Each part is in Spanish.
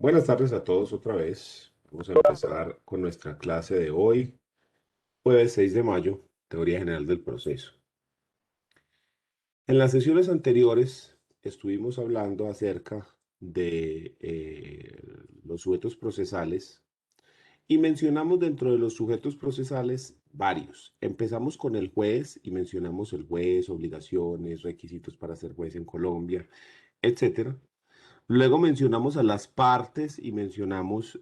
Buenas tardes a todos otra vez. Vamos a empezar con nuestra clase de hoy, jueves 6 de mayo, Teoría General del Proceso. En las sesiones anteriores estuvimos hablando acerca de los sujetos procesales y mencionamos dentro de los sujetos procesales varios. Empezamos con el juez y mencionamos el juez, obligaciones, requisitos para ser juez en Colombia, etcétera. Luego mencionamos a las partes y mencionamos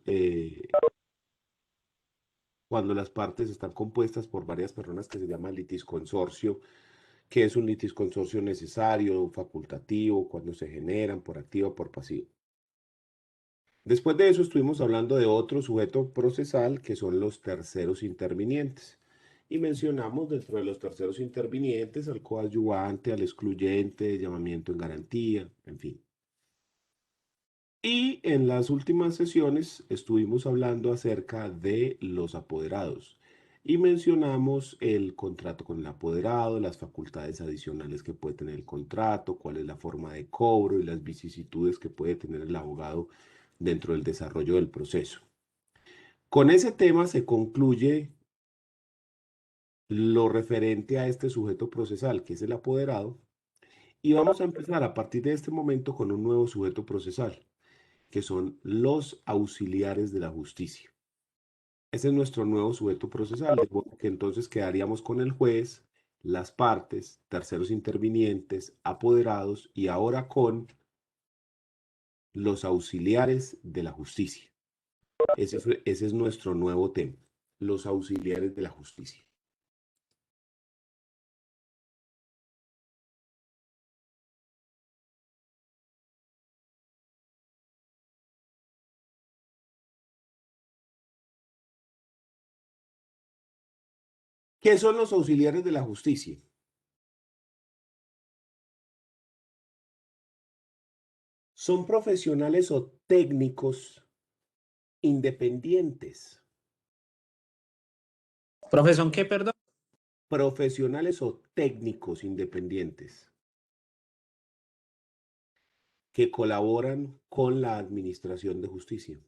cuando las partes están compuestas por varias personas que se llama litisconsorcio, que es un litisconsorcio necesario, facultativo, cuando se generan por activo o por pasivo. Después de eso estuvimos hablando de otro sujeto procesal que son los terceros intervinientes. Y mencionamos dentro de los terceros intervinientes al coadyuvante, al excluyente, llamamiento en garantía, en fin. Y en las últimas sesiones estuvimos hablando acerca de los apoderados y mencionamos el contrato con el apoderado, las facultades adicionales que puede tener el contrato, cuál es la forma de cobro y las vicisitudes que puede tener el abogado dentro del desarrollo del proceso. Con ese tema se concluye lo referente a este sujeto procesal, que es el apoderado, y vamos a empezar a partir de este momento con un nuevo sujeto procesal, que son los auxiliares de la justicia. Ese es nuestro nuevo sujeto procesal, de modo que entonces quedaríamos con el juez, las partes, terceros intervinientes, apoderados y ahora con los auxiliares de la justicia. Ese es nuestro nuevo tema, los auxiliares de la justicia. ¿Qué son los auxiliares de la justicia? Son profesionales o técnicos independientes, Profesor, ¿qué, perdón? profesionales o técnicos independientes que colaboran con la administración de justicia.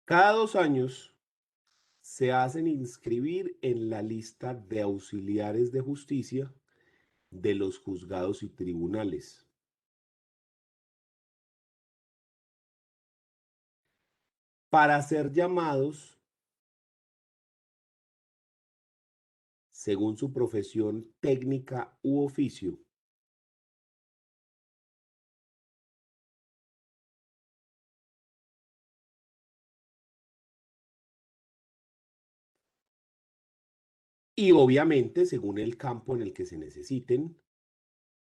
Cada 2 años se hacen inscribir en la lista de auxiliares de justicia de los juzgados y tribunales. Para ser llamados según su profesión técnica u oficio. Y obviamente según el campo en el que se necesiten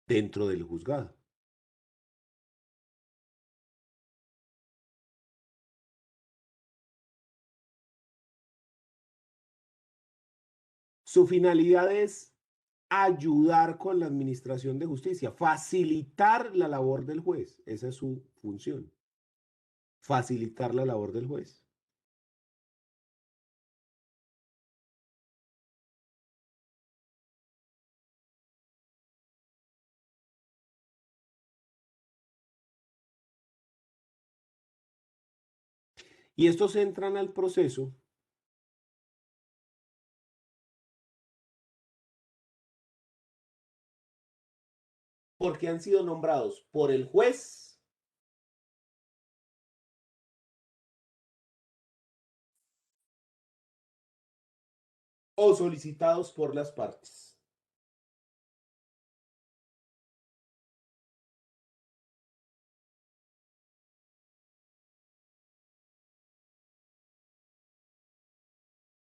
dentro del juzgado. Su finalidad es ayudar con la administración de justicia, facilitar la labor del juez. Esa es su función, facilitar la labor del juez. Y estos entran al proceso porque han sido nombrados por el juez o solicitados por las partes.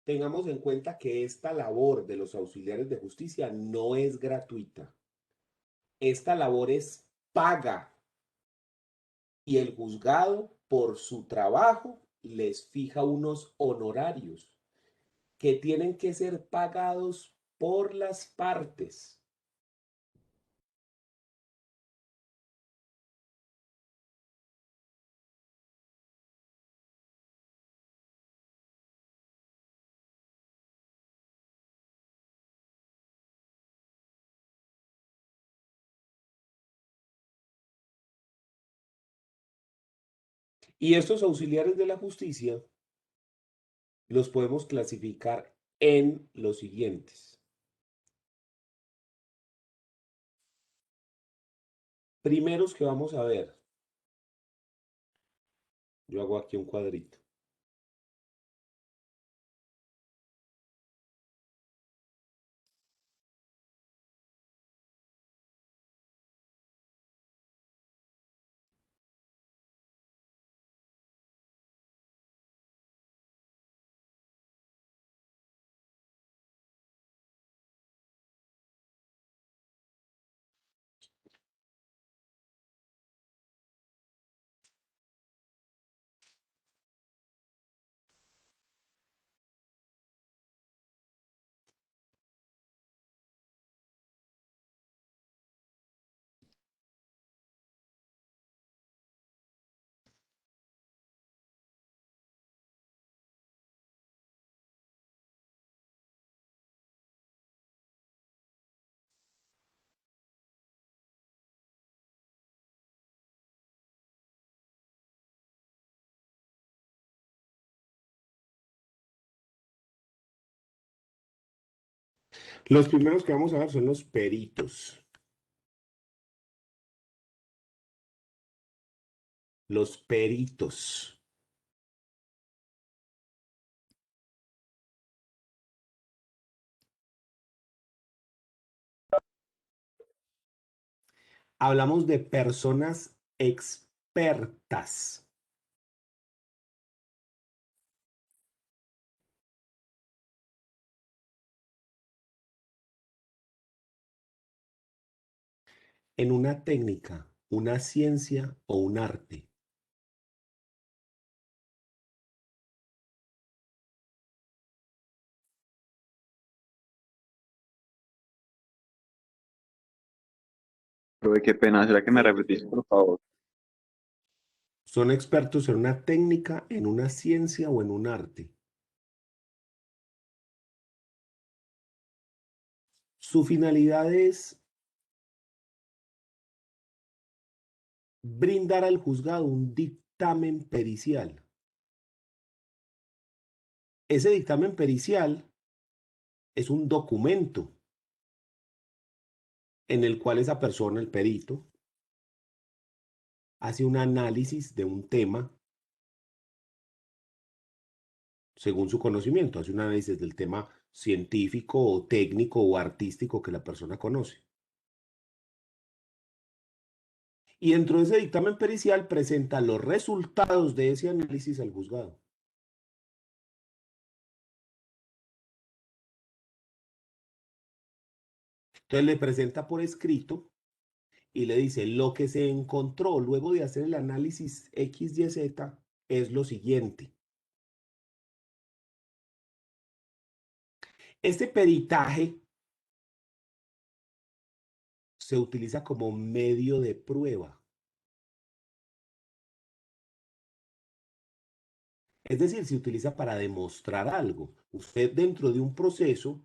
Tengamos en cuenta que esta labor de los auxiliares de justicia no es gratuita. Esta labor es paga y el juzgado, por su trabajo, les fija unos honorarios que tienen que ser pagados por las partes. Y estos auxiliares de la justicia los podemos clasificar en los siguientes. Primeros que vamos a ver. Yo hago aquí un cuadrito. Los primeros que vamos a ver son los peritos. Los peritos. Hablamos de personas expertas. En una técnica, una ciencia o un arte. Profe, qué pena, ¿será que me repetís, por favor? Son expertos en una técnica, en una ciencia o en un arte. Su finalidad es brindar al juzgado un dictamen pericial. Ese dictamen pericial es un documento en el cual esa persona, el perito, hace un análisis de un tema según su conocimiento, hace un análisis del tema científico o técnico o artístico que la persona conoce. Y dentro de ese dictamen pericial presenta los resultados de ese análisis al juzgado. Entonces le presenta por escrito y le dice, lo que se encontró luego de hacer el análisis X, Y, Z es lo siguiente. Este peritaje se utiliza como medio de prueba. Es decir, se utiliza para demostrar algo. Usted dentro de un proceso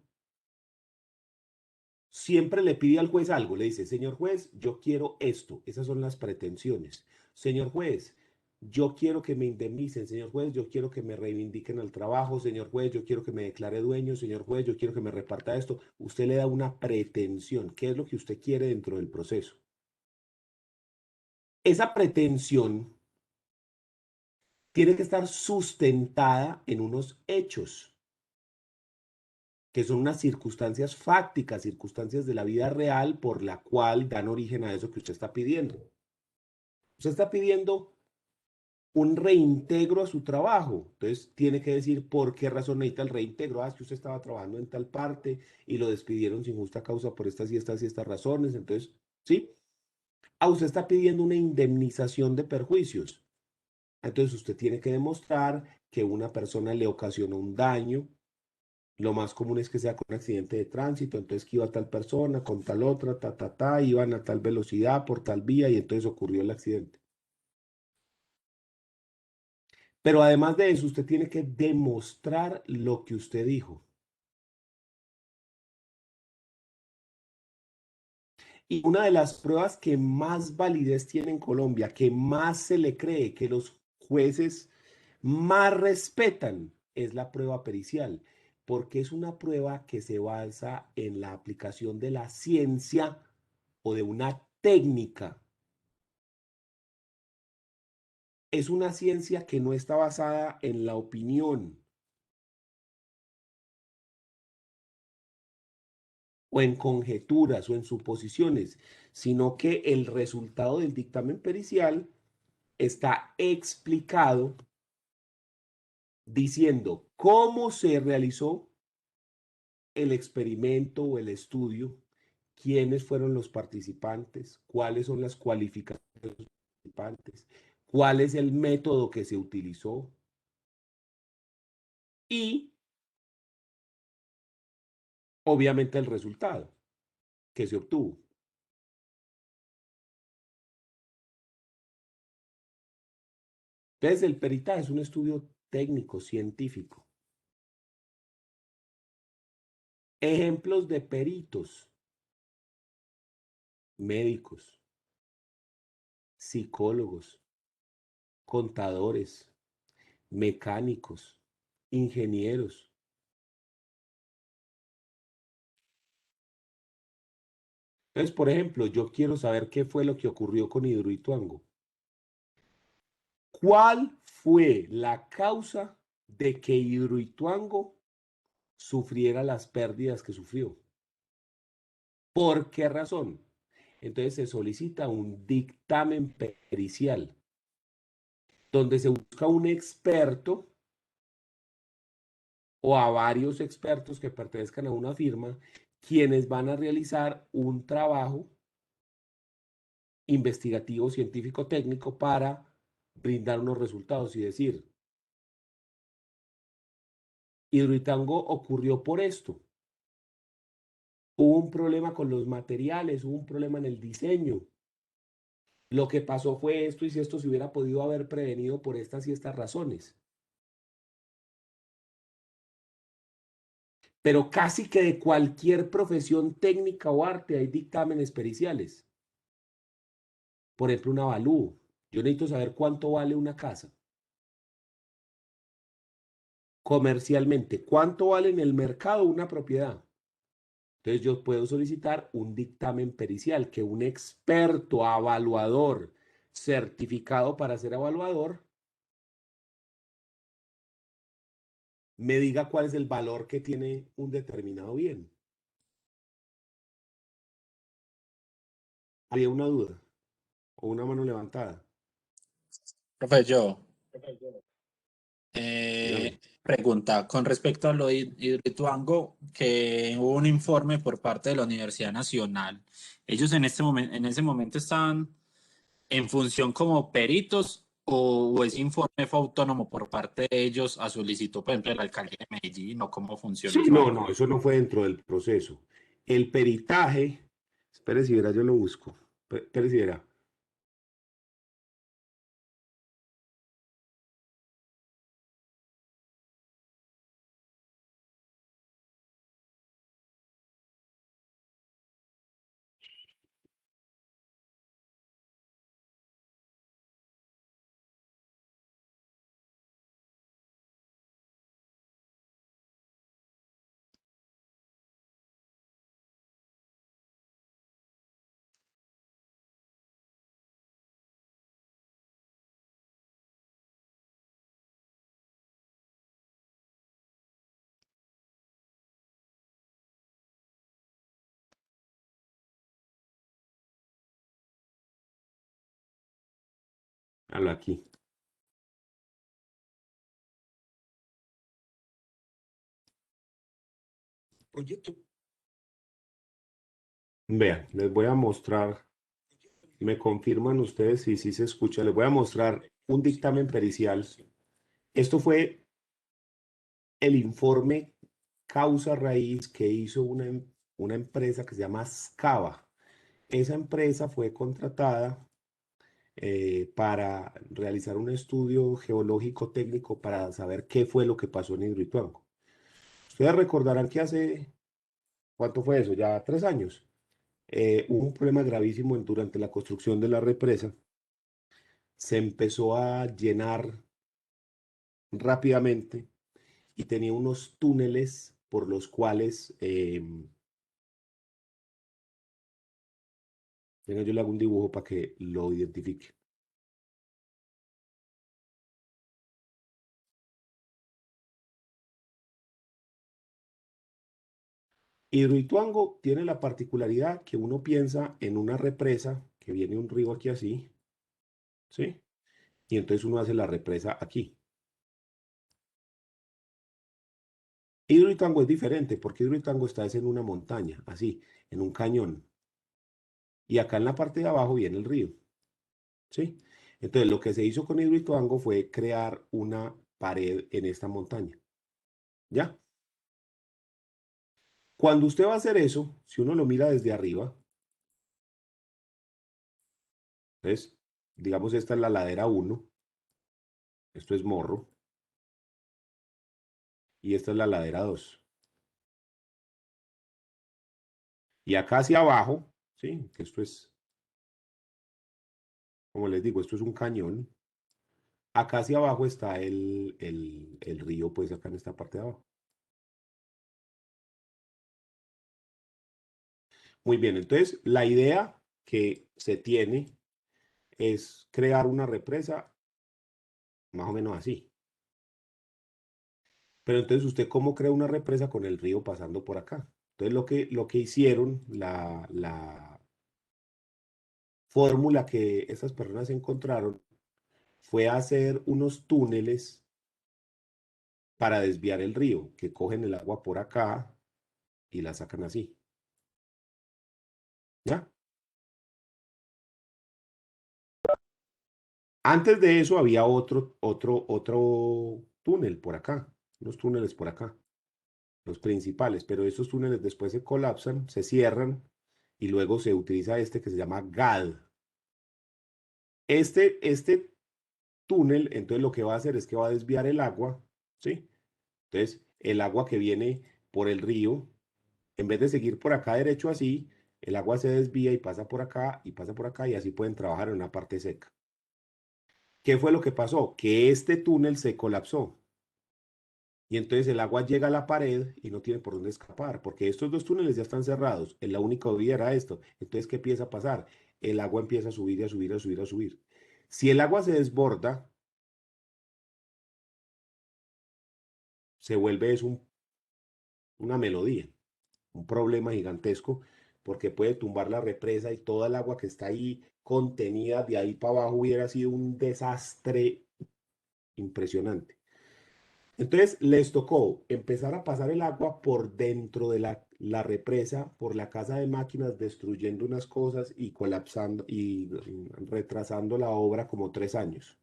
siempre le pide al juez algo, le dice, señor juez, yo quiero esto, esas son las pretensiones. Señor juez, yo quiero que me indemnicen, señor juez, yo quiero que me reivindiquen al trabajo, señor juez, yo quiero que me declare dueño, señor juez, yo quiero que me reparta esto. Usted le da una pretensión, ¿qué es lo que usted quiere dentro del proceso? Esa pretensión tiene que estar sustentada en unos hechos, que son unas circunstancias fácticas, circunstancias de la vida real por la cual dan origen a eso que usted está pidiendo. Usted está pidiendo un reintegro a su trabajo. Entonces tiene que decir por qué razón necesita el reintegro. Ah, es que usted estaba trabajando en tal parte y lo despidieron sin justa causa por estas y estas y estas razones. Entonces, ¿sí? Ah, usted está pidiendo una indemnización de perjuicios. Entonces usted tiene que demostrar que una persona le ocasionó un daño. Lo más común es que sea con un accidente de tránsito, entonces que iba tal persona con tal otra, iban a tal velocidad por tal vía y entonces ocurrió el accidente. Pero además de eso, usted tiene que demostrar lo que usted dijo. Y una de las pruebas que más validez tiene en Colombia, que más se le cree, que los jueces más respetan es la prueba pericial, porque es una prueba que se basa en la aplicación de la ciencia o de una técnica. Es una ciencia que no está basada en la opinión o en conjeturas o en suposiciones, sino que el resultado del dictamen pericial está explicado diciendo cómo se realizó el experimento o el estudio, quiénes fueron los participantes, cuáles son las cualificaciones de los participantes, cuál es el método que se utilizó y obviamente el resultado que se obtuvo. Entonces, el peritaje es un estudio técnico, científico. Ejemplos de peritos: médicos, psicólogos, contadores, mecánicos, ingenieros. Entonces, por ejemplo, yo quiero saber qué fue lo que ocurrió con Hidroituango. ¿Cuál fue la causa de que Hidroituango sufriera las pérdidas que sufrió? ¿Por qué razón? Entonces se solicita un dictamen pericial, donde se busca un experto o a varios expertos que pertenezcan a una firma, quienes van a realizar un trabajo investigativo, científico, técnico para brindar unos resultados y decir, Hidroituango ocurrió por esto. Hubo un problema con los materiales, hubo un problema en el diseño. Lo que pasó fue esto y si esto se hubiera podido haber prevenido por estas y estas razones. Pero casi que de cualquier profesión técnica o arte hay dictámenes periciales. Por ejemplo, un avalúo. Yo necesito saber cuánto vale una casa. Comercialmente, cuánto vale en el mercado una propiedad. Entonces yo puedo solicitar un dictamen pericial, que un experto evaluador certificado para ser evaluador me diga cuál es el valor que tiene un determinado bien. ¿Había una duda o una mano levantada? Profe, yo, Dígame. pregunta, con respecto a lo de Hidroituango, que hubo un informe por parte de la Universidad Nacional. ¿Ellos en ese momento estaban en función como peritos o ese informe fue autónomo por parte de ellos a solicitud, por ejemplo, de la alcaldía de Medellín o cómo funciona Sí, esa no, vaina? no, eso no fue dentro del proceso. El peritaje, espere si verá, yo lo busco. Espere si verá. Hablo aquí. Oye, tú. Vean, les voy a mostrar, me confirman ustedes si sí se escucha, les voy a mostrar un dictamen pericial. Esto fue el informe causa raíz que hizo una empresa que se llama Scava. Esa empresa fue contratada para realizar un estudio geológico técnico para saber qué fue lo que pasó en Hidroituango. Ustedes recordarán que hace, ¿cuánto fue eso? Ya 3 años. Hubo un problema gravísimo durante la construcción de la represa. se empezó a llenar rápidamente y tenía unos túneles por los cuales, venga, yo le hago un dibujo para que lo identifique. Hidroituango tiene la particularidad que uno piensa en una represa, que viene un río aquí así, ¿sí? Y entonces uno hace la represa aquí. Hidroituango es diferente porque Hidroituango está en una montaña, así, en un cañón. Y acá en la parte de abajo viene el río, ¿sí? Entonces lo que se hizo con Hidroituango fue crear una pared en esta montaña, ¿ya? Cuando usted va a hacer eso, si uno lo mira desde arriba, ¿ves? Digamos, esta es la ladera 1, esto es Morro, y esta es la ladera 2. Y acá hacia abajo, ¿sí? Que esto es, como les digo, esto es un cañón. Acá hacia abajo está el río, pues acá en esta parte de abajo. Muy bien, entonces la idea que se tiene es crear una represa más o menos así. Pero entonces, ¿usted cómo crea una represa con el río pasando por acá? Entonces, lo que hicieron, la fórmula que esas personas encontraron fue hacer unos túneles para desviar el río, que cogen el agua por acá y la sacan así. ¿Ya? Antes de eso había otro túnel por acá, unos túneles por acá, los principales, pero estos túneles después se colapsan, se cierran y luego se utiliza este que se llama GAD. Este túnel, entonces lo que va a hacer es que va a desviar el agua, ¿sí? Entonces, el agua que viene por el río, en vez de seguir por acá derecho así, el agua se desvía y pasa por acá y pasa por acá y así pueden trabajar en una parte seca. ¿Qué fue lo que pasó? Que este túnel se colapsó y entonces el agua llega a la pared y no tiene por dónde escapar, porque estos dos túneles ya están cerrados. La única vía era esto. Entonces, ¿qué empieza a pasar? El agua empieza a subir y a subir, a subir, a subir. Si el agua se desborda, se vuelve una melodía, un problema gigantesco, porque puede tumbar la represa y toda el agua que está ahí contenida de ahí para abajo hubiera sido un desastre impresionante. Entonces les tocó empezar a pasar el agua por dentro de la represa, por la casa de máquinas, destruyendo unas cosas y colapsando y retrasando la obra como 3 años.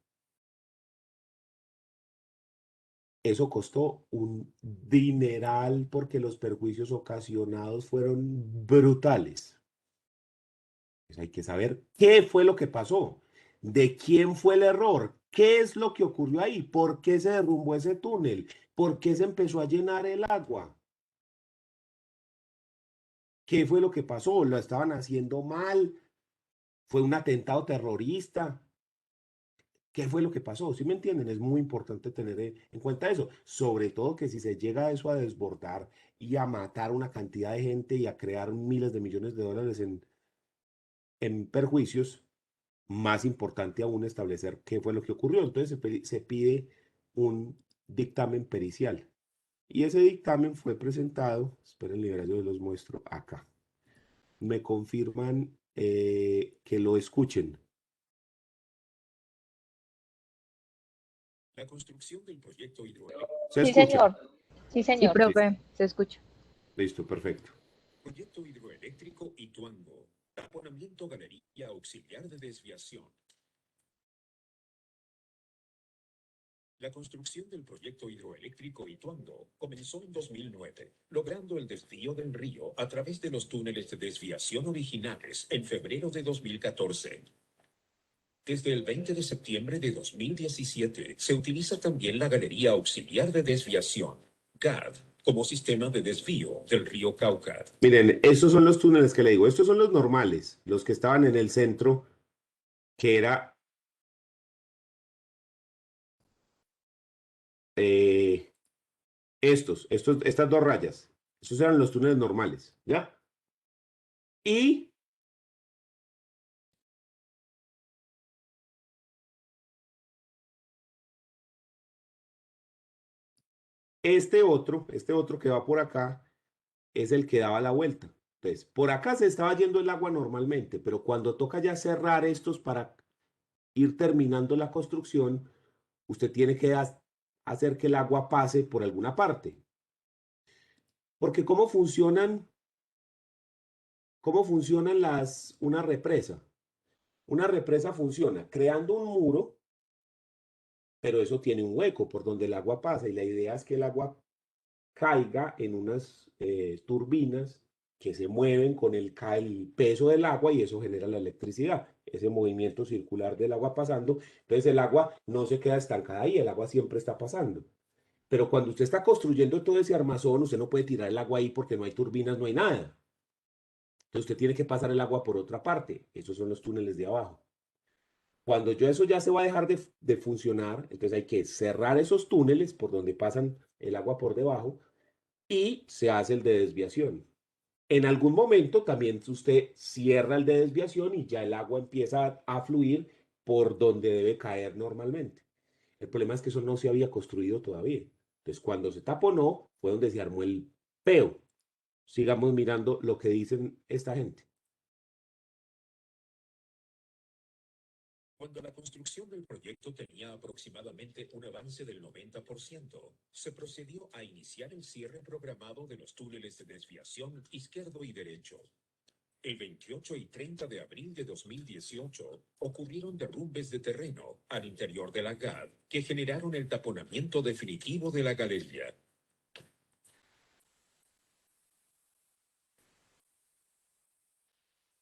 Eso costó un dineral porque los perjuicios ocasionados fueron brutales. Pues hay que saber qué fue lo que pasó, de quién fue el error, qué es lo que ocurrió ahí, por qué se derrumbó ese túnel, por qué se empezó a llenar el agua, qué fue lo que pasó, lo estaban haciendo mal, fue un atentado terrorista. ¿Qué fue lo que pasó? ¿Sí me entienden? Es muy importante tener en cuenta eso. Sobre todo que si se llega a eso a desbordar y a matar una cantidad de gente y a crear miles de millones de dólares en perjuicios, más importante aún establecer qué fue lo que ocurrió. Entonces se pide un dictamen pericial. Y ese dictamen fue presentado, esperen, yo les los muestro acá. Me confirman que lo escuchen. La construcción del proyecto hidroeléctrico. ¿Se Sí, escucha? señor. Sí, Sí, señor. profe, se escucha. Listo, perfecto. Proyecto hidroeléctrico Ituango. Taponamiento galería auxiliar de desviación. La construcción del proyecto hidroeléctrico Ituango comenzó en 2009, logrando el desvío del río a través de los túneles de desviación originales en febrero de 2014. Desde el 20 de septiembre de 2017 se utiliza también la galería auxiliar de desviación, GAD, como sistema de desvío del río Cauca. Miren, estos son los túneles que le digo. Estos son los normales, los que estaban en el centro, que era estas dos rayas. Estos eran los túneles normales, ¿ya? Y este otro que va por acá, es el que daba la vuelta. Entonces, por acá se estaba yendo el agua normalmente, pero cuando toca ya cerrar estos para ir terminando la construcción, usted tiene que hacer que el agua pase por alguna parte. Porque ¿cómo funcionan una represa? Una represa funciona creando un muro, pero eso tiene un hueco por donde el agua pasa y la idea es que el agua caiga en unas turbinas que se mueven con el peso del agua y eso genera la electricidad, ese movimiento circular del agua pasando. Entonces el agua no se queda estancada ahí, el agua siempre está pasando. Pero cuando usted está construyendo todo ese armazón, usted no puede tirar el agua ahí porque no hay turbinas, no hay nada. Entonces usted tiene que pasar el agua por otra parte. Esos son los túneles de abajo. Cuando eso ya se va a dejar de funcionar, entonces hay que cerrar esos túneles por donde pasan el agua por debajo y se hace el de desviación. En algún momento también usted cierra el de desviación y ya el agua empieza a fluir por donde debe caer normalmente. El problema es que eso no se había construido todavía. Entonces, cuando se taponó, fue donde se armó el peo. Sigamos mirando lo que dicen esta gente. Cuando la construcción del proyecto tenía aproximadamente un avance del 90%, se procedió a iniciar el cierre programado de los túneles de desviación izquierdo y derecho. El 28 y 30 de abril de 2018 ocurrieron derrumbes de terreno al interior de la GAD que generaron el taponamiento definitivo de la galería.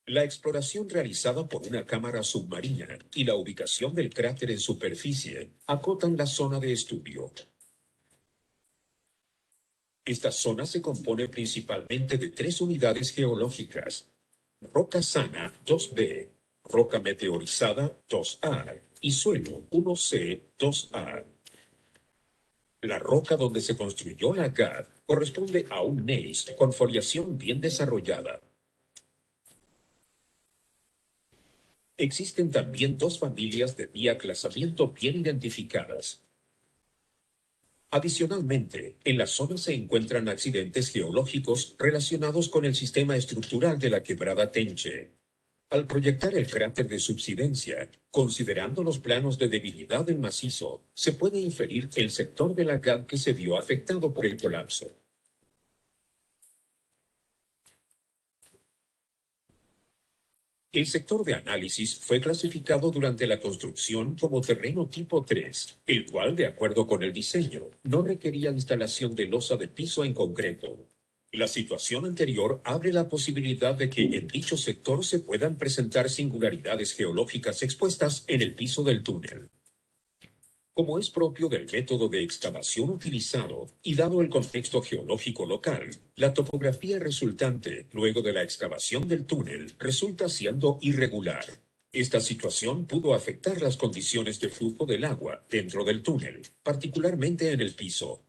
La exploración realizada por una cámara submarina y la ubicación del cráter en superficie acotan la zona de estudio. Esta zona se compone principalmente de 3 unidades geológicas: roca sana 2B, roca meteorizada 2A y suelo 1C 2A. La roca donde se construyó la GAD corresponde a un gneiss con foliación bien desarrollada. Existen también 2 familias de diaclasamiento bien identificadas. Adicionalmente, en la zona se encuentran accidentes geológicos relacionados con el sistema estructural de la quebrada Tenche. Al proyectar el cráter de subsidencia, considerando los planos de debilidad del macizo, se puede inferir el sector de la GAD que se vio afectado por el colapso. El sector de análisis fue clasificado durante la construcción como terreno tipo 3, el cual, de acuerdo con el diseño, no requería instalación de losa de piso en concreto. La situación anterior abre la posibilidad de que en dicho sector se puedan presentar singularidades geológicas expuestas en el piso del túnel. Como es propio del método de excavación utilizado y dado el contexto geológico local, la topografía resultante luego de la excavación del túnel resulta siendo irregular. Esta situación pudo afectar las condiciones de flujo del agua dentro del túnel, particularmente en el piso.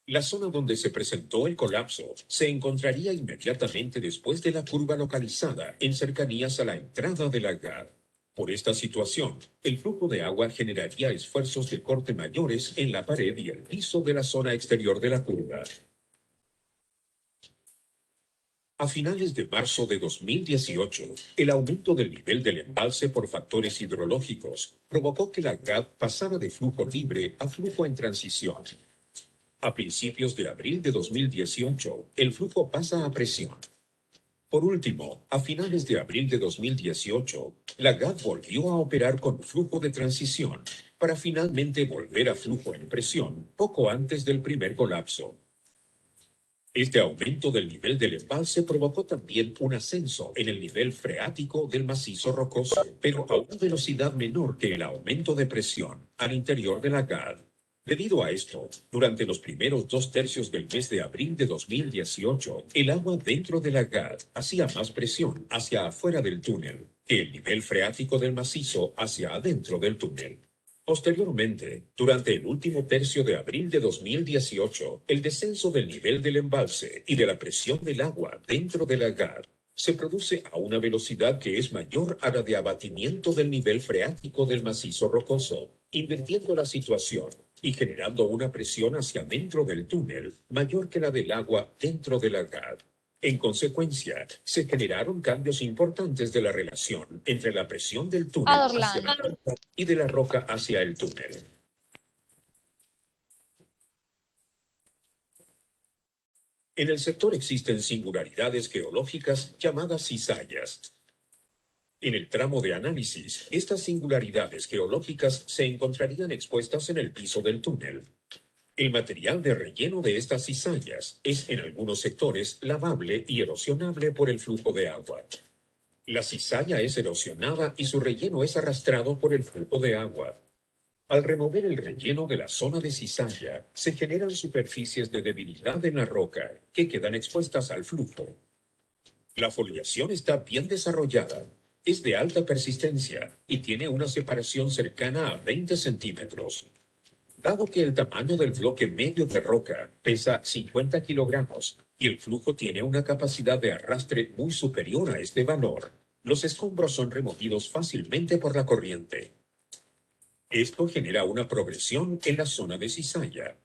La zona donde se presentó el colapso se encontraría inmediatamente después de la curva localizada en cercanías a la entrada de la GAD. Por esta situación, el flujo de agua generaría esfuerzos de corte mayores en la pared y el piso de la zona exterior de la curva. A finales de marzo de 2018, el aumento del nivel del embalse por factores hidrológicos provocó que la GAD pasara de flujo libre a flujo en transición. A principios de abril de 2018, el flujo pasa a presión. Por último, a finales de abril de 2018, la GAD volvió a operar con flujo de transición para finalmente volver a flujo en presión poco antes del primer colapso. Este aumento del nivel del embalse provocó también un ascenso en el nivel freático del macizo rocoso, pero a una velocidad menor que el aumento de presión al interior de la GAD. Debido a esto, durante los primeros 2 tercios del mes de abril de 2018, el agua dentro de la GAD hacía más presión hacia afuera del túnel. que el nivel freático del macizo hacia adentro del túnel. Posteriormente, durante el último tercio de abril de 2018, el descenso del nivel del embalse y de la presión del agua dentro del lagar se produce a una velocidad que es mayor a la de abatimiento del nivel freático del macizo rocoso, invirtiendo la situación y generando una presión hacia dentro del túnel mayor que la del agua dentro del lagar. En consecuencia, se generaron cambios importantes de la relación entre la presión del túnel hacia la roca y de la roca hacia el túnel. En el sector existen singularidades geológicas llamadas cizallas. En el tramo de análisis, estas singularidades geológicas se encontrarían expuestas en el piso del túnel. El material de relleno de estas cizallas es en algunos sectores lavable y erosionable por el flujo de agua. La cizalla es erosionada y su relleno es arrastrado por el flujo de agua. Al remover el relleno de la zona de cizalla, se generan superficies de debilidad en la roca que quedan expuestas al flujo. La foliación está bien desarrollada, es de alta persistencia y tiene una separación cercana a 20 centímetros. Dado que el tamaño del bloque medio de roca pesa 50 kilogramos y el flujo tiene una capacidad de arrastre muy superior a este valor, los escombros son removidos fácilmente por la corriente. Esto genera una progresión en la zona de cizalla.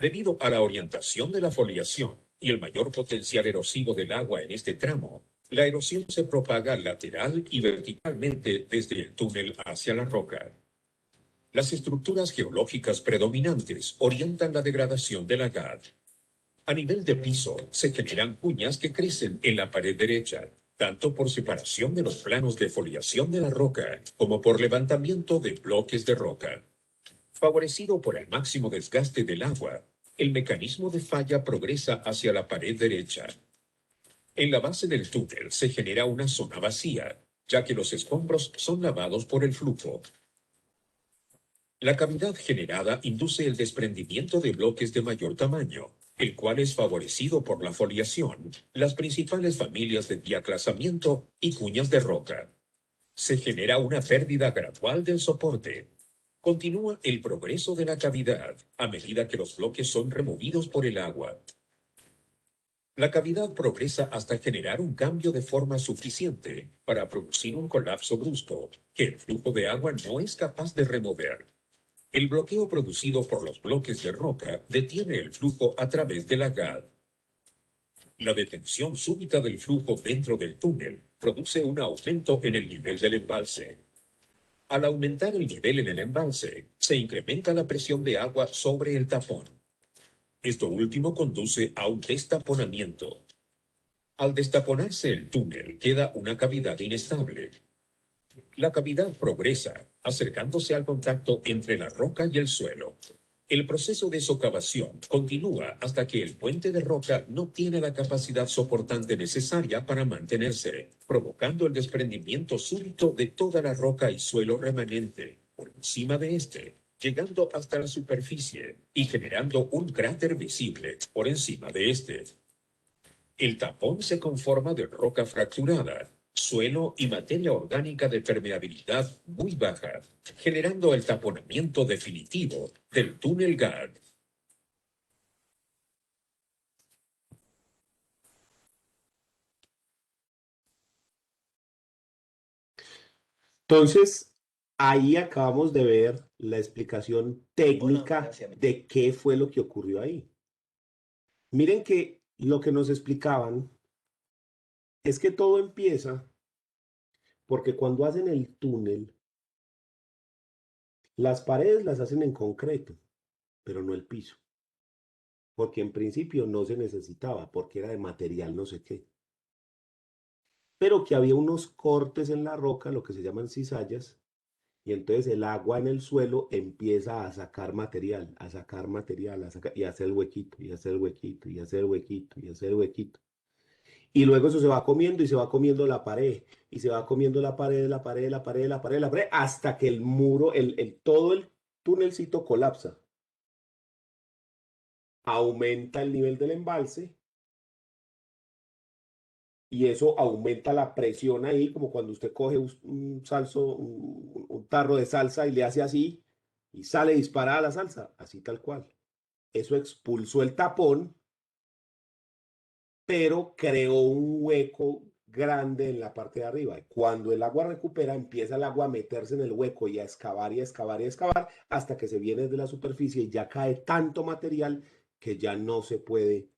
Debido a la orientación de la foliación y el mayor potencial erosivo del agua en este tramo, la erosión se propaga lateral y verticalmente desde el túnel hacia la roca. Las estructuras geológicas predominantes orientan la degradación del lagar. A nivel de piso, se generan cuñas que crecen en la pared derecha, tanto por separación de los planos de foliación de la roca como por levantamiento de bloques de roca. Favorecido por el máximo desgaste del agua, el mecanismo de falla progresa hacia la pared derecha. En la base del túnel se genera una zona vacía, ya que los escombros son lavados por el flujo. La cavidad generada induce el desprendimiento de bloques de mayor tamaño, el cual es favorecido por la foliación, las principales familias de diaclasamiento y cuñas de roca. Se genera una pérdida gradual del soporte. Continúa el progreso de la cavidad a medida que los bloques son removidos por el agua. La cavidad progresa hasta generar un cambio de forma suficiente para producir un colapso brusco que el flujo de agua no es capaz de remover. El bloqueo producido por los bloques de roca detiene el flujo a través del lagar. La detención súbita del flujo dentro del túnel produce un aumento en el nivel del embalse. Al aumentar el nivel en el embalse, se incrementa la presión de agua sobre el tapón. Esto último conduce a un destaponamiento. Al destaponarse el túnel, queda una cavidad inestable. La cavidad progresa, acercándose al contacto entre la roca y el suelo. El proceso de socavación continúa hasta que el puente de roca no tiene la capacidad soportante necesaria para mantenerse, provocando el desprendimiento súbito de toda la roca y suelo remanente por encima de este, llegando hasta la superficie y generando un cráter visible por encima de este. El tapón se conforma de roca fracturada, suelo y materia orgánica de permeabilidad muy baja, generando el taponamiento definitivo del túnel GAD. Entonces, ahí acabamos de ver la explicación técnica de qué fue lo que ocurrió ahí. Miren que lo que nos explicaban es que todo empieza porque cuando hacen el túnel, las paredes las hacen en concreto, pero no el piso, porque en principio no se necesitaba, porque era de material no sé qué. Pero que había unos cortes en la roca, lo que se llaman cizallas, y entonces el agua en el suelo empieza a sacar material, a sacar material, y hacer el huequito, y hacer el huequito, y hacer el huequito, y hacer el huequito. Y luego eso se va comiendo y se va comiendo la pared, y se va comiendo la pared, la pared, la pared, la pared, la pared, hasta que el muro, todo el túnelcito colapsa. Aumenta el nivel del embalse y eso aumenta la presión ahí, como cuando usted coge un tarro de salsa y le hace así y sale disparada la salsa, así tal cual. Eso expulsó el tapón, pero creó un hueco grande en la parte de arriba. Cuando el agua recupera, empieza el agua a meterse en el hueco y a excavar y a excavar y a excavar hasta que se viene de la superficie y ya cae tanto material que ya no se puede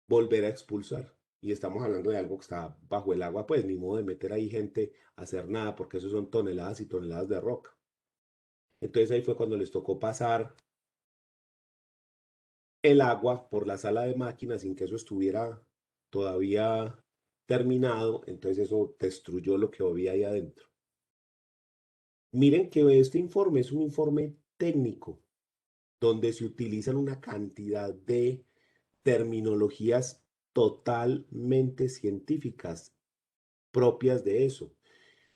volver a expulsar. Y estamos hablando de algo que está bajo el agua, pues ni modo de meter ahí gente a hacer nada, porque eso son toneladas y toneladas de roca. Entonces ahí fue cuando les tocó pasar el agua por la sala de máquinas sin que eso estuviera todavía terminado. Entonces eso destruyó lo que había ahí adentro. Miren que este informe es un informe técnico donde se utilizan una cantidad de terminologías totalmente científicas propias de eso.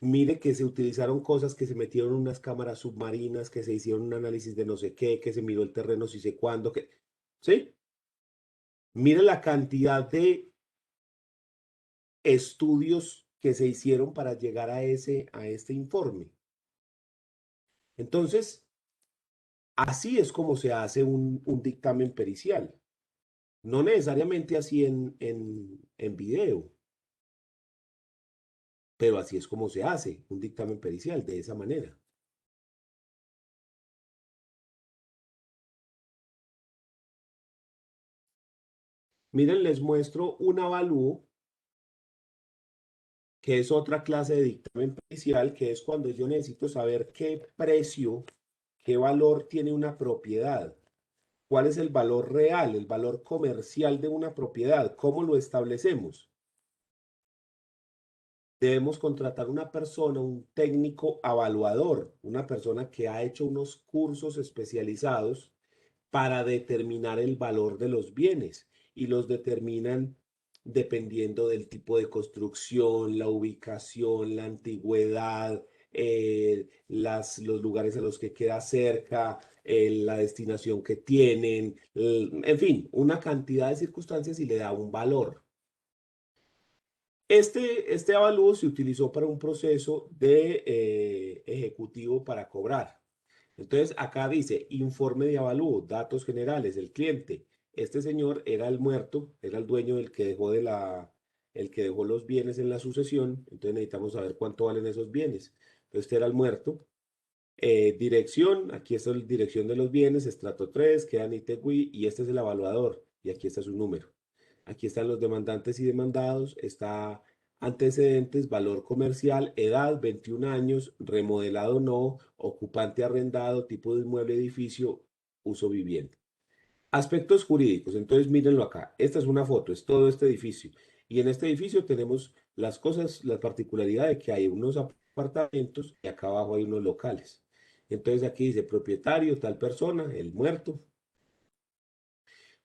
Mire que se utilizaron cosas, que se metieron unas cámaras submarinas, que se hicieron un análisis de no sé qué, que se miró el terreno si sé cuándo, que... ¿Sí? Mire la cantidad de estudios que se hicieron para llegar a este informe. Entonces, así es como se hace un dictamen pericial. No necesariamente así en video, pero así es como se hace un dictamen pericial, de esa manera. Miren, les muestro un avalúo, que es otra clase de dictamen pericial, que es cuando yo necesito saber qué precio, qué valor tiene una propiedad, cuál es el valor real, el valor comercial de una propiedad, cómo lo establecemos. Debemos contratar una persona, un técnico evaluador, una persona que ha hecho unos cursos especializados para determinar el valor de los bienes, y los determinan dependiendo del tipo de construcción, la ubicación, la antigüedad, los lugares a los que queda cerca, la destinación que tienen, en fin, una cantidad de circunstancias, y le da un valor. Este avalúo se utilizó para un proceso de ejecutivo para cobrar. Entonces, acá dice informe de avalúo, datos generales, el cliente. Este señor era el muerto, era el dueño del que dejó el que dejó los bienes en la sucesión. Entonces necesitamos saber cuánto valen esos bienes. Entonces, este era el muerto. Dirección, aquí está la dirección de los bienes, estrato 3, queda en Itegui, y este es el evaluador, y aquí está su número. Aquí están los demandantes y demandados, está antecedentes, valor comercial, edad, 21 años, remodelado no, ocupante arrendado, tipo de inmueble, edificio, uso vivienda. Aspectos jurídicos, entonces mírenlo acá. Esta es una foto, es todo este edificio. Y en este edificio tenemos las cosas, la particularidad de que hay unos apartamentos y acá abajo hay unos locales. Entonces aquí dice propietario, tal persona, el muerto,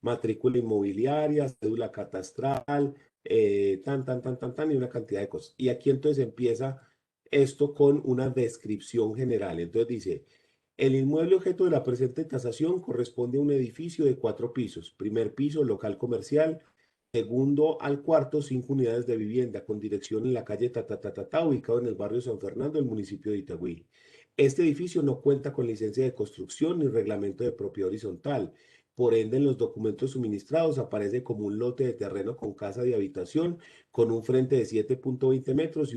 matrícula inmobiliaria, cédula catastral, y una cantidad de cosas. Y aquí entonces empieza esto con una descripción general. Entonces dice, el inmueble objeto de la presente tasación corresponde a un edificio de 4 pisos. Primer piso, local comercial. Segundo al cuarto, 5 unidades de vivienda con dirección en la calle ubicado en el barrio San Fernando, del municipio de Itagüí. Este edificio no cuenta con licencia de construcción ni reglamento de propiedad horizontal. Por ende, en los documentos suministrados aparece como un lote de terreno con casa de habitación, con un frente de 7.20 metros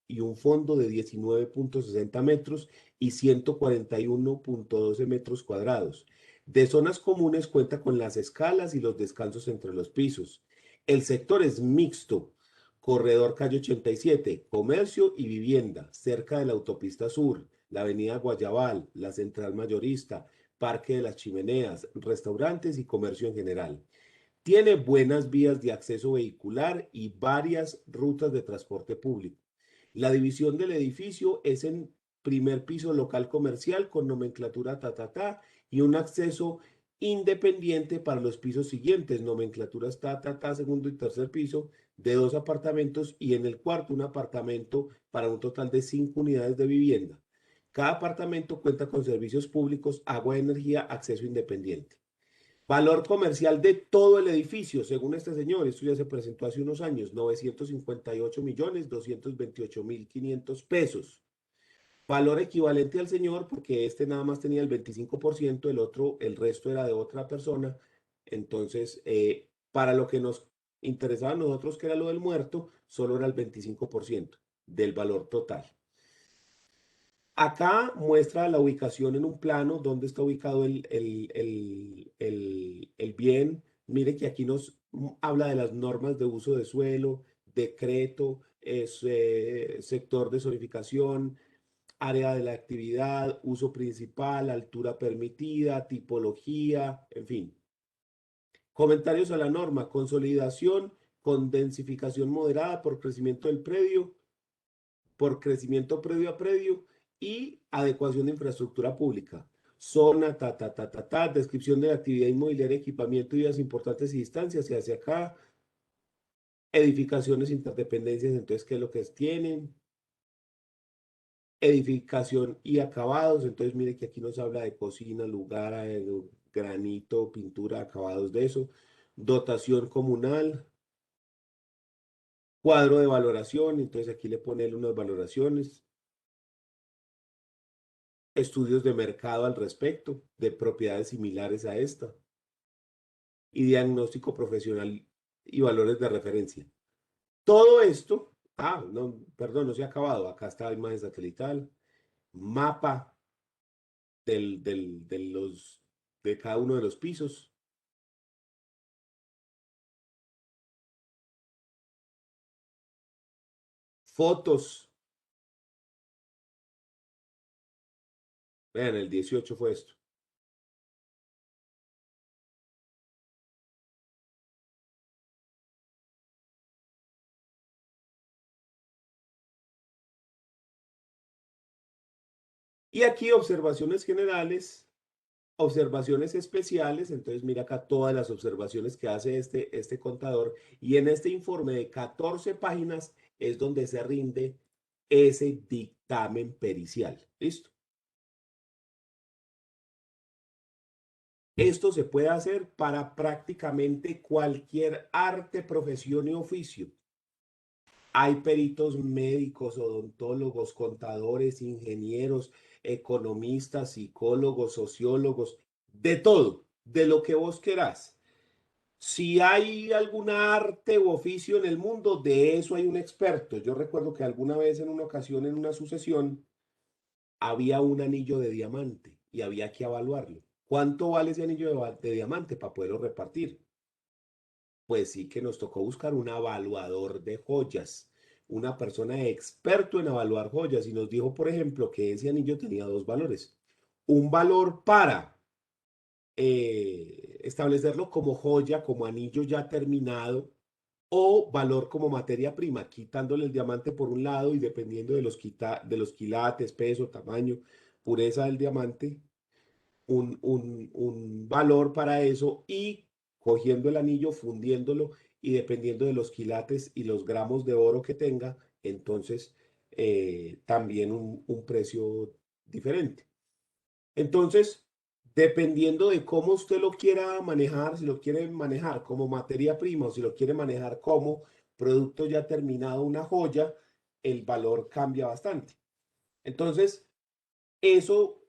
y un fondo de 19.60 metros y 141.12 metros cuadrados. De zonas comunes cuenta con las escalas y los descansos entre los pisos. El sector es mixto. Corredor calle 87, comercio y vivienda, cerca de la autopista sur, la avenida Guayabal, la central mayorista, Parque de las Chimeneas, restaurantes y comercio en general. Tiene buenas vías de acceso vehicular y varias rutas de transporte público. La división del edificio es en primer piso local comercial con nomenclatura y un acceso independiente para los pisos siguientes, nomenclaturas segundo y tercer piso, de 2 apartamentos, y en el cuarto un apartamento para un total de 5 unidades de vivienda. Cada apartamento cuenta con servicios públicos, agua, energía, acceso independiente. Valor comercial de todo el edificio, según este señor, esto ya se presentó hace unos años, 958.228.500 pesos. Valor equivalente al señor, porque este nada más tenía el 25%, el otro, el resto era de otra persona. Entonces, para lo que nos interesaba a nosotros, que era lo del muerto, solo era el 25% del valor total. Acá muestra la ubicación en un plano, donde está ubicado el bien. Mire que aquí nos habla de las normas de uso de suelo, decreto, sector de zonificación, área de la actividad, uso principal, altura permitida, tipología, en fin. Comentarios a la norma: consolidación con densificación moderada por crecimiento del predio, por crecimiento predio a predio y adecuación de infraestructura pública. Zona, descripción de la actividad inmobiliaria, equipamiento y vías importantes y distancias, y hacia acá, edificaciones, interdependencias, entonces, ¿qué es lo que tienen? Edificación y acabados, entonces mire que aquí nos habla de cocina, lugar, granito, pintura, acabados de eso. Dotación comunal, cuadro de valoración, entonces aquí le pone unas valoraciones. Estudios de mercado al respecto, de propiedades similares a esta. Y diagnóstico profesional y valores de referencia. Todo esto, no, perdón, no se ha acabado. Acá está la imagen satelital, mapa de cada uno de los pisos. Fotos. Vean, el 18 fue esto. Y aquí observaciones generales, observaciones especiales. Entonces mira acá todas las observaciones que hace este contador. Y en este informe de 14 páginas es donde se rinde ese dictamen pericial. ¿Listo? Esto se puede hacer para prácticamente cualquier arte, profesión y oficio. Hay peritos médicos, odontólogos, contadores, ingenieros, economistas, psicólogos, sociólogos, de todo, de lo que vos querás. Si hay algún arte u oficio en el mundo, de eso hay un experto. Yo recuerdo que alguna vez, en una ocasión, en una sucesión, había un anillo de diamante y había que evaluarlo. ¿Cuánto vale ese anillo de diamante para poderlo repartir? Pues sí, que nos tocó buscar un evaluador de joyas, una persona experto en evaluar joyas, y nos dijo, por ejemplo, que ese anillo tenía dos valores. Un valor para establecerlo como joya, como anillo ya terminado, o valor como materia prima, quitándole el diamante por un lado y dependiendo de los quilates, peso, tamaño, pureza del diamante, un valor para eso, y cogiendo el anillo, fundiéndolo, y dependiendo de los quilates y los gramos de oro que tenga, entonces también un precio diferente. Entonces, dependiendo de cómo usted lo quiera manejar, si lo quiere manejar como materia prima o si lo quiere manejar como producto ya terminado, una joya, el valor cambia bastante. Entonces, eso,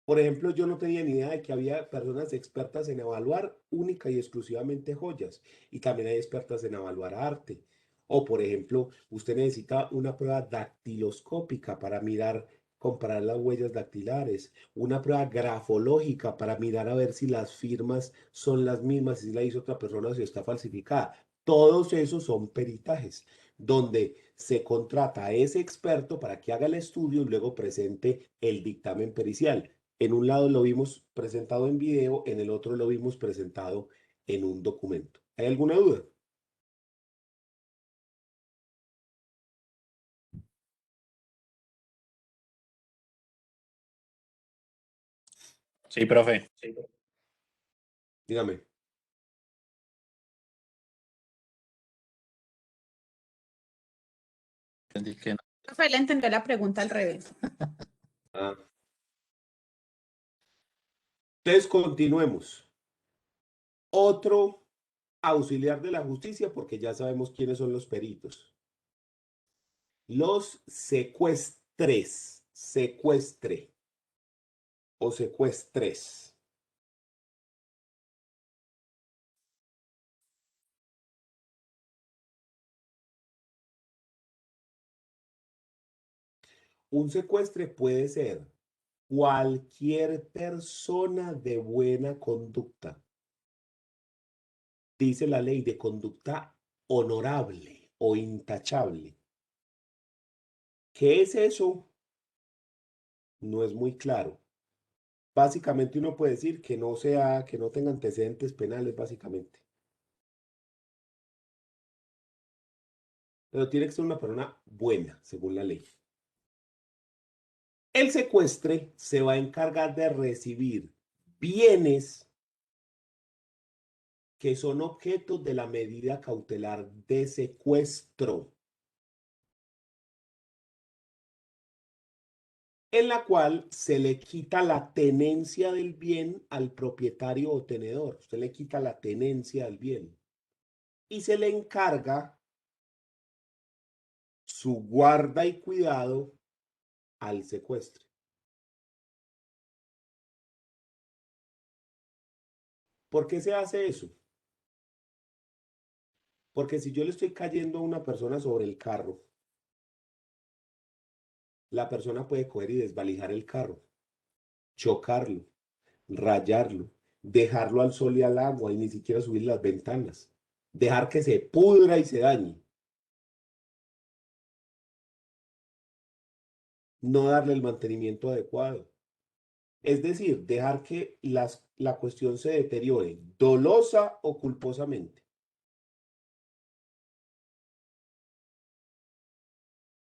por ejemplo, yo no tenía ni idea de que había personas expertas en evaluar única y exclusivamente joyas, y también hay expertas en evaluar arte. O, por ejemplo, usted necesita una prueba dactiloscópica para mirar, comparar las huellas dactilares, una prueba grafológica para mirar a ver si las firmas son las mismas, si la hizo otra persona o si está falsificada. Todos esos son peritajes, donde se contrata a ese experto para que haga el estudio y luego presente el dictamen pericial. En un lado lo vimos presentado en video, en el otro lo vimos presentado en un documento. ¿Hay alguna duda? Sí, profe. Dígame. Entendí que no. Profe, le entendió la pregunta al revés. Entonces, continuemos. Otro auxiliar de la justicia, porque ya sabemos quiénes son los peritos. Los secuestres, secuestre o secuestres. Un secuestre puede ser cualquier persona de buena conducta. Dice la ley de conducta honorable o intachable. ¿Qué es eso? No es muy claro. Básicamente uno puede decir que no tenga antecedentes penales, básicamente. Pero tiene que ser una persona buena, según la ley. El secuestre se va a encargar de recibir bienes que son objeto de la medida cautelar de secuestro, en la cual se le quita la tenencia del bien al propietario o tenedor. Usted le quita la tenencia del bien y se le encarga su guarda y cuidado al secuestre. ¿Por qué se hace eso? Porque si yo le estoy cayendo a una persona sobre el carro, la persona puede coger y desvalijar el carro, chocarlo, rayarlo, dejarlo al sol y al agua y ni siquiera subir las ventanas, dejar que se pudra y se dañe, no darle el mantenimiento adecuado. Es decir, dejar que la cuestión se deteriore dolosa o culposamente.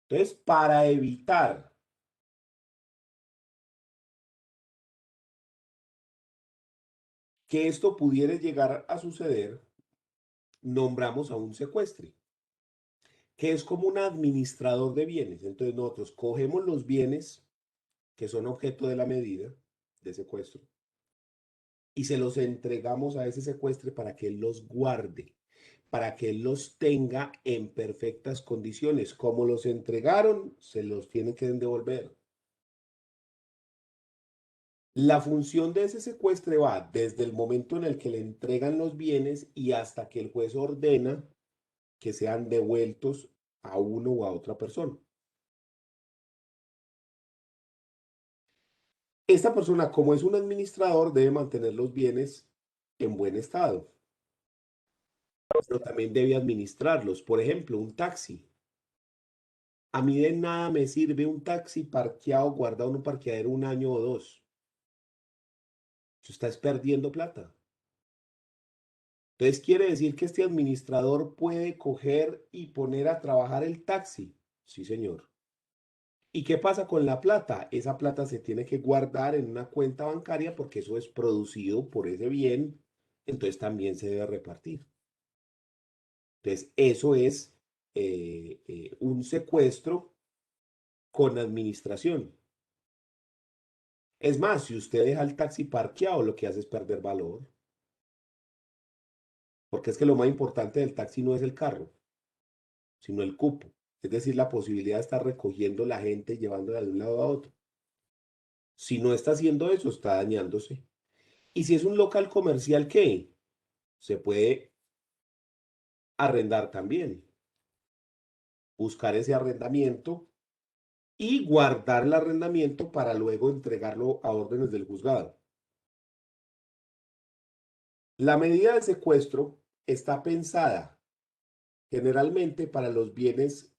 Entonces, para evitar que esto pudiera llegar a suceder, nombramos a un secuestre, que es como un administrador de bienes. Entonces, nosotros cogemos los bienes que son objeto de la medida de secuestro y se los entregamos a ese secuestre para que él los guarde, para que él los tenga en perfectas condiciones. Como los entregaron, se los tienen que devolver. La función de ese secuestre va desde el momento en el que le entregan los bienes y hasta que el juez ordena que sean devueltos a uno o a otra persona. Esta persona, como es un administrador, debe mantener los bienes en buen estado, pero también debe administrarlos. Por ejemplo, un taxi. A mí de nada me sirve un taxi parqueado, guardado en un parqueadero un año o dos. Tú estás perdiendo plata. Entonces quiere decir que este administrador puede coger y poner a trabajar el taxi. Sí, señor. ¿Y qué pasa con la plata? Esa plata se tiene que guardar en una cuenta bancaria porque eso es producido por ese bien, entonces también se debe repartir. Entonces, eso es un secuestro con administración. Es más, si usted deja el taxi parqueado, lo que hace es perder valor. Porque es que lo más importante del taxi no es el carro, sino el cupo. Es decir, la posibilidad de estar recogiendo la gente y llevándola de un lado a otro. Si no está haciendo eso, está dañándose. Y si es un local comercial, ¿qué? Se puede arrendar también. Buscar ese arrendamiento y guardar el arrendamiento para luego entregarlo a órdenes del juzgado. La medida de secuestro está pensada generalmente para los bienes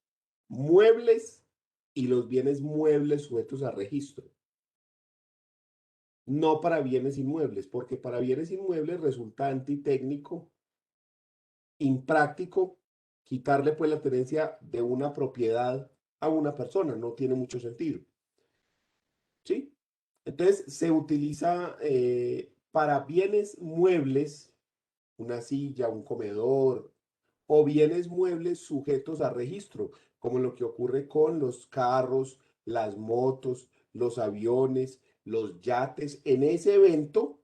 muebles y los bienes muebles sujetos a registro. No para bienes inmuebles, porque para bienes inmuebles resulta antitécnico, impráctico, quitarle pues la tenencia de una propiedad a una persona, no tiene mucho sentido. ¿Sí? Entonces se utiliza para bienes muebles, una silla, un comedor, o bienes muebles sujetos a registro, como lo que ocurre con los carros, las motos, los aviones, los yates. En ese evento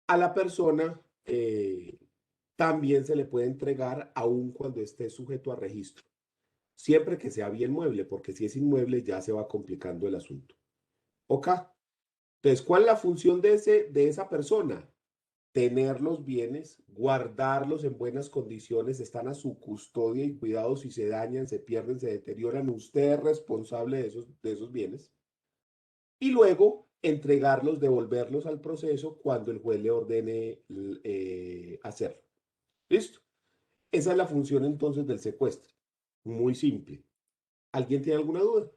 a la persona también se le puede entregar aun cuando esté sujeto a registro, siempre que sea bien mueble, porque si es inmueble ya se va complicando el asunto. ¿Ok? Entonces, ¿cuál es la función de esa persona? Tener los bienes, guardarlos en buenas condiciones, están a su custodia y cuidado. Si se dañan, se pierden, se deterioran, usted es responsable de esos bienes. Y luego entregarlos, devolverlos al proceso cuando el juez le ordene hacerlo. ¿Listo? Esa es la función entonces del secuestro. Muy simple. ¿Alguien tiene alguna duda?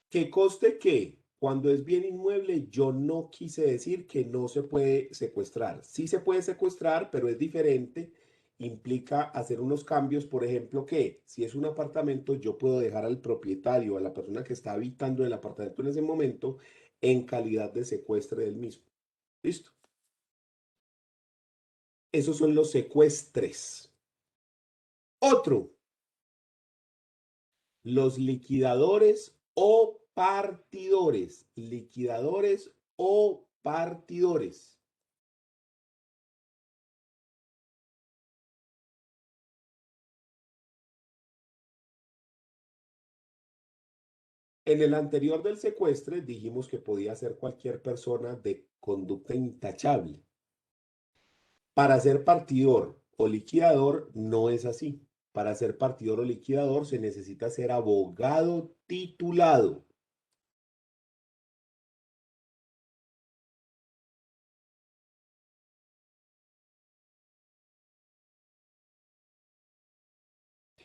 Que conste que cuando es bien inmueble, yo no quise decir que no se puede secuestrar. Sí se puede secuestrar, pero es diferente. Implica hacer unos cambios, por ejemplo, que si es un apartamento, yo puedo dejar al propietario, a la persona que está habitando el apartamento en ese momento, en calidad de secuestre del mismo. ¿Listo? Esos son los secuestres. Otro, los liquidadores o partidores. Liquidadores o partidores. En el anterior del secuestre dijimos que podía ser cualquier persona de conducta intachable. Para ser partidor o liquidador no es así. Para ser partidor o liquidador se necesita ser abogado titulado.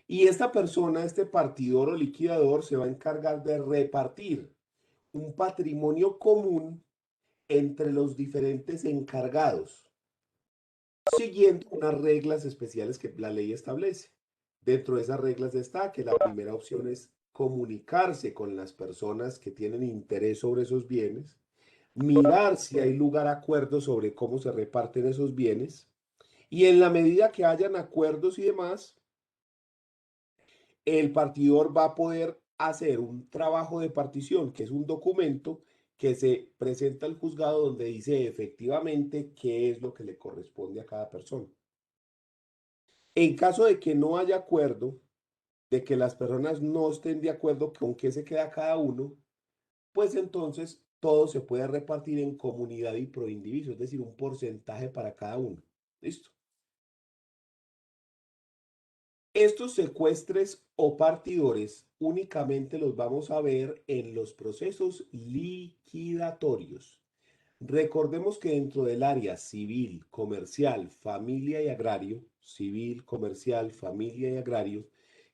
Y esta persona, este partidor o liquidador, se va a encargar de repartir un patrimonio común entre los diferentes encargados, siguiendo unas reglas especiales que la ley establece. Dentro de esas reglas está que la primera opción es comunicarse con las personas que tienen interés sobre esos bienes, mirar si hay lugar a acuerdos sobre cómo se reparten esos bienes, y en la medida que hayan acuerdos y demás, el partidor va a poder hacer un trabajo de partición, que es un documento que se presenta al juzgado donde dice efectivamente qué es lo que le corresponde a cada persona. En caso de que no haya acuerdo, de que las personas no estén de acuerdo con qué se queda cada uno, pues entonces todo se puede repartir en comunidad y pro indiviso, es decir, un porcentaje para cada uno. ¿Listo? Estos secuestres o partidores únicamente los vamos a ver en los procesos liquidatorios. Recordemos que dentro del área civil, comercial, familia y agrario, civil, comercial, familia y agrario,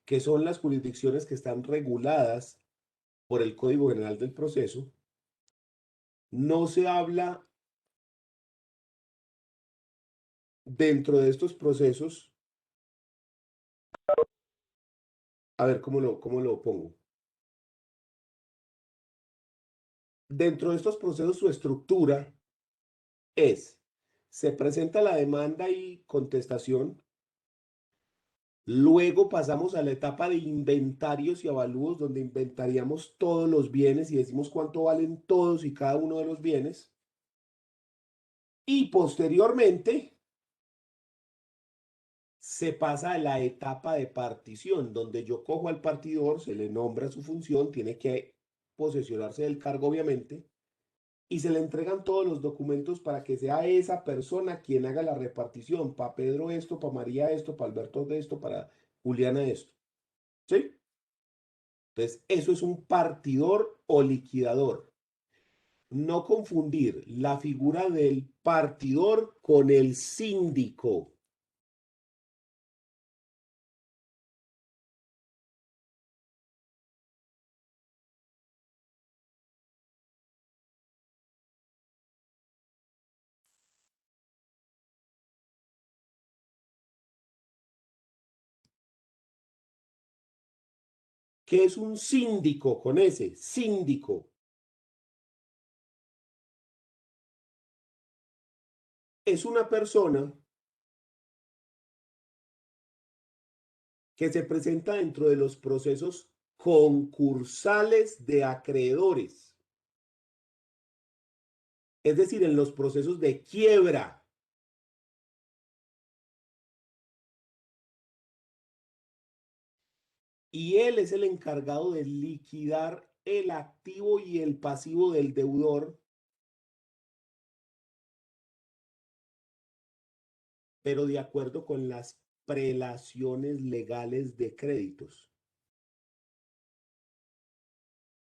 que son las jurisdicciones que están reguladas por el Código General del Proceso, no se habla dentro de estos procesos, a ver cómo lo pongo. Dentro de estos procesos su estructura es, se presenta la demanda y contestación, luego pasamos a la etapa de inventarios y avalúos, donde inventariamos todos los bienes y decimos cuánto valen todos y cada uno de los bienes. Y posteriormente se pasa a la etapa de partición, donde yo cojo al partidor, se le nombra su función, tiene que posesionarse del cargo, obviamente, y se le entregan todos los documentos para que sea esa persona quien haga la repartición. Para Pedro esto, para María esto, para Alberto de esto, para Juliana esto. ¿Sí? Entonces, eso es un partidor o liquidador. No confundir la figura del partidor con el síndico. ¿Qué es un síndico con ese? Síndico. Es una persona que se presenta dentro de los procesos concursales de acreedores, es decir, en los procesos de quiebra. Y él es el encargado de liquidar el activo y el pasivo del deudor, pero de acuerdo con las prelaciones legales de créditos.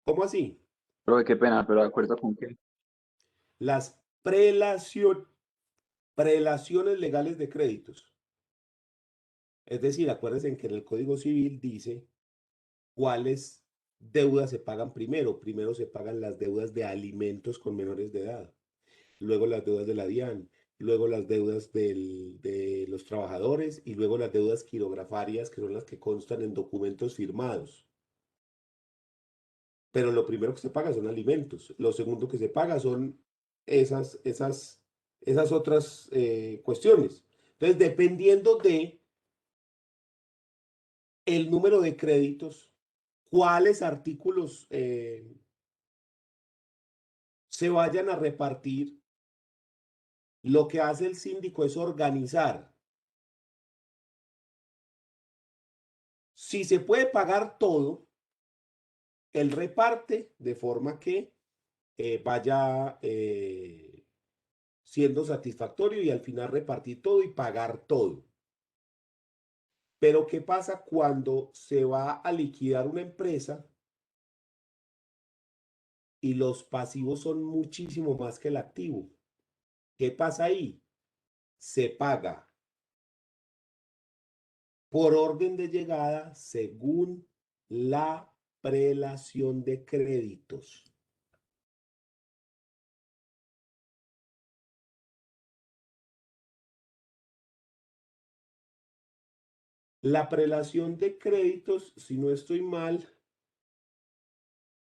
¿Cómo así? Profe, qué pena, pero de acuerdo con qué. Las prelaciones legales de créditos. Es decir, acuérdense que en el Código Civil dice cuáles deudas se pagan primero. Primero se pagan las deudas de alimentos con menores de edad, luego las deudas de la DIAN, luego las deudas de los trabajadores y luego las deudas quirografarias, que son las que constan en documentos firmados. Pero lo primero que se paga son alimentos. Lo segundo que se paga son esas otras cuestiones. Entonces, dependiendo de el número de créditos, cuáles artículos se vayan a repartir, lo que hace el síndico es organizar. Si se puede pagar todo, él reparte de forma que vaya siendo satisfactorio y al final repartir todo y pagar todo. Pero ¿qué pasa cuando se va a liquidar una empresa y los pasivos son muchísimo más que el activo? ¿Qué pasa ahí? Se paga por orden de llegada según la prelación de créditos. La prelación de créditos, si no estoy mal,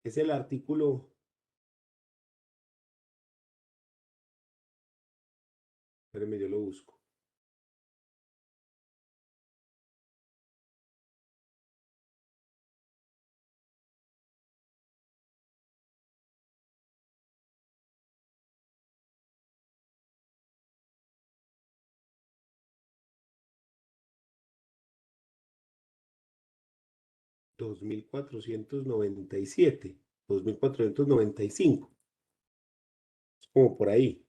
es el artículo. Espérenme, yo lo busco. Dos mil cuatrocientos noventa y siete, 2495. Es como por ahí.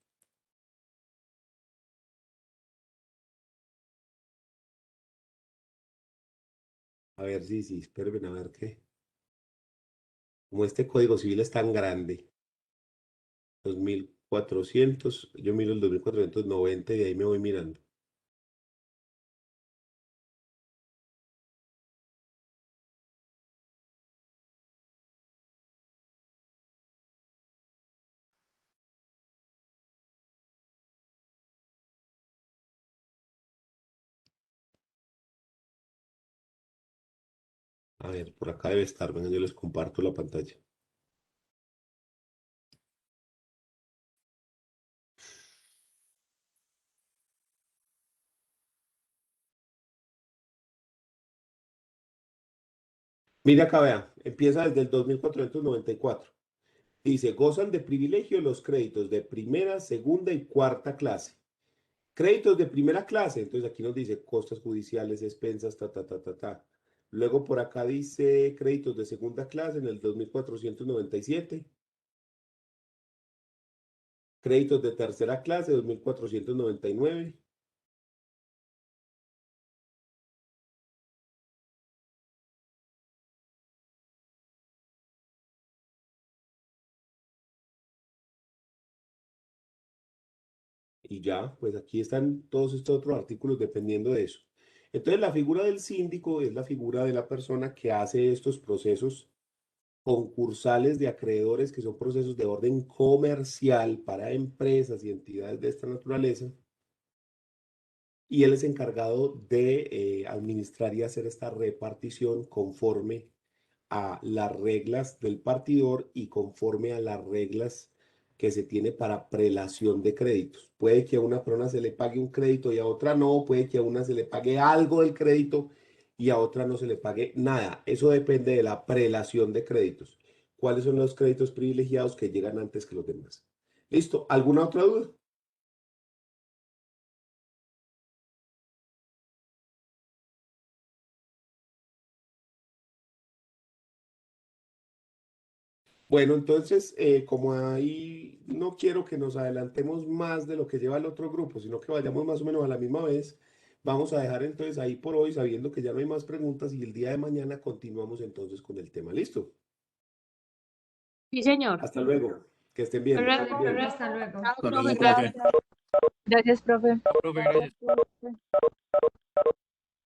A ver, sí, espérenme a ver qué. Como este código civil es tan grande, 2400, yo miro el 2490 y de ahí me voy mirando. A ver, por acá debe estar, venga, yo les comparto la pantalla. Mira acá, vea, empieza desde el 2494. Dice, gozan de privilegio los créditos de primera, segunda y cuarta clase. Créditos de primera clase, entonces aquí nos dice costas judiciales, expensas, ta. Luego por acá dice créditos de segunda clase en el 2497. Créditos de tercera clase, 2499. Y ya, pues aquí están todos estos otros artículos dependiendo de eso. Entonces, la figura del síndico es la figura de la persona que hace estos procesos concursales de acreedores, que son procesos de orden comercial para empresas y entidades de esta naturaleza. Y él es encargado de administrar y hacer esta repartición conforme a las reglas del partidor y conforme a las reglas que se tiene para prelación de créditos. Puede que a una persona se le pague un crédito y a otra no, puede que a una se le pague algo del crédito y a otra no se le pague nada. Eso depende de la prelación de créditos. ¿Cuáles son los créditos privilegiados que llegan antes que los demás? ¿Listo? ¿Alguna otra duda? Bueno, entonces, como ahí no quiero que nos adelantemos más de lo que lleva el otro grupo, sino que vayamos más o menos a la misma vez, vamos a dejar entonces ahí por hoy, sabiendo que ya no hay más preguntas y el día de mañana continuamos entonces con el tema. ¿Listo? Sí, señor. Hasta luego. Que estén bien. que estén bien. Hasta luego. Chao, Hasta luego, profe, profe. gracias. Gracias, profe. Profe, gracias.